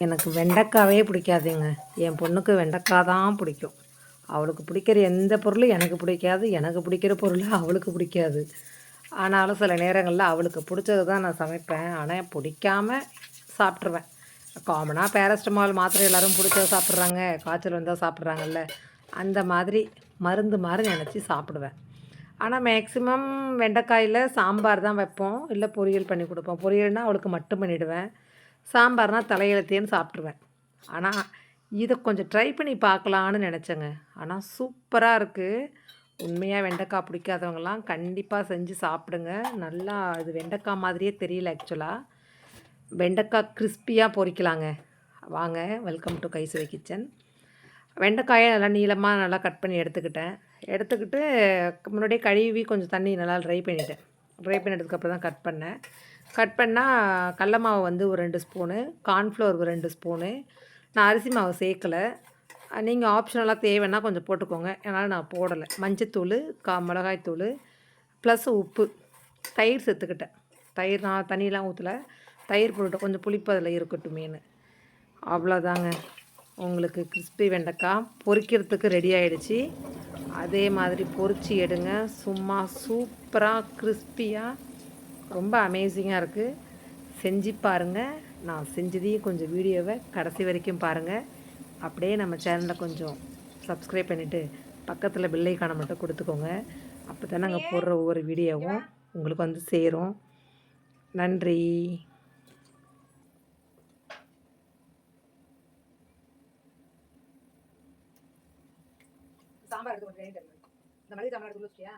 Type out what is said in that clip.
எனக்கு வெண்டைக்காவே பிடிக்காதுங்க. என் பொண்ணுக்கு வெண்டைக்காய் தான் பிடிக்கும். அவளுக்கு பிடிக்கிற எந்த பொருளும் எனக்கு பிடிக்காது. எனக்கு பிடிக்கிற பொருள் அவளுக்கு பிடிக்காது. ஆனாலும் சில நேரங்கள்ல அவளுக்கு பிடிச்சது தான் நான் சமைப்பேன். ஆனா பிடிக்காம சாப்பிட்ருவேன். காமனா பேராசிட்டமால் மாத்திரை எல்லாரும் பிடிச்சத சாப்பிட்றாங்க. காய்ச்சல் வந்தா சாப்பிட்றாங்கல்ல. அந்த மாதிரி மருந்து மாரி நெனச்சு சாப்பிடுவேன். ஆனா மேக்ஸிமம் வெண்டைக்காயில சாம்பார் தான் வைப்போம். இல்ல பொரியல் பண்ணி குடுப்போம். பொரியல்னா அவளுக்கு மட்டும் பண்ணிடுவேன். சாம்பார்னா தலையெழுத்தேன்னு சாப்பிட்ருவேன். ஆனா, இத கொஞ்சம் ட்ரை பண்ணி பார்க்கலான்னு நெனச்சேங்க. ஆனா சூப்பரா இருக்கு. உண்மையா வெண்டைக்காய் பிடிக்காதவங்கலாம் கண்டிப்பா செஞ்சு சாப்பிடுங்க. நல்லா இது வெண்டைக்காய் மாதிரியே தெரியல ஆக்சுவலா. வெண்டைக்காய் கிரிஸ்பியா பொரிக்கலாங்க. வாங்க, வெல்கம் டூ கைசுவை கிச்சன். வெண்டைக்காய நல்லா நீளமா நல்லா கட் பண்ணி எடுத்துக்கிட்டேன். எடுத்துக்கிட்டு முன்னாடியே கழுவி கொஞ்சம் தண்ணி நல்லா ட்ரை பண்ணிட்டேன். ட்ரை பண்ணதுக்கப்புறம் தான் கட் பண்ணேன். கட் பண்ணால் கடல மாவு வந்து ஒரு 2 ஸ்பூனு, கார்ன்ஃப்ளவர் ஒரு 2 ஸ்பூனு. நான் அரிசி மாவு சேர்க்கல. நீங்கள் ஆப்ஷனலாக தேவைன்னா கொஞ்சம் போட்டுக்கோங்க. அதனால் நான் போடலை. மஞ்சத்தூள், மிளகாய்த்தூள் ப்ளஸ் உப்பு, தயிர் சேர்த்துக்கிட்டேன். தயிர் நான் தண்ணியெலாம் ஊற்றல. தயிர் போட்டுட்டு கொஞ்சம் புளிப்பு அதில் இருக்கட்டுமேன்னு. அவ்வளோதாங்க. உங்களுக்கு கிறிஸ்பி வெண்டைக்காய் பொரிக்கிறதுக்கு ரெடி ஆகிடுச்சி. அதே மாதிரி பொரித்து எடுங்க. சும்மா சூப்பராக கிறிஸ்பியாக ரொம்ப அமேசிங்காக இருக்குது. செஞ்சு பாருங்கள். நான் செஞ்சதையும் கொஞ்சம் வீடியோவை கடைசி வரைக்கும் பாருங்கள். அப்படியே நம்ம சேனலை கொஞ்சம் சப்ஸ்கிரைப் பண்ணிவிட்டு பக்கத்தில் பெல் ஐகானை மட்டும் கொடுத்துக்கோங்க. அப்போ தான் நாங்கள் போடுற ஒவ்வொரு வீடியோவும் உங்களுக்கு வந்து சேரும். நன்றி. சாம்பார் எடுத்து கொஞ்சம் இந்த மாதிரி சாம்பார் எடுத்து வச்சியா?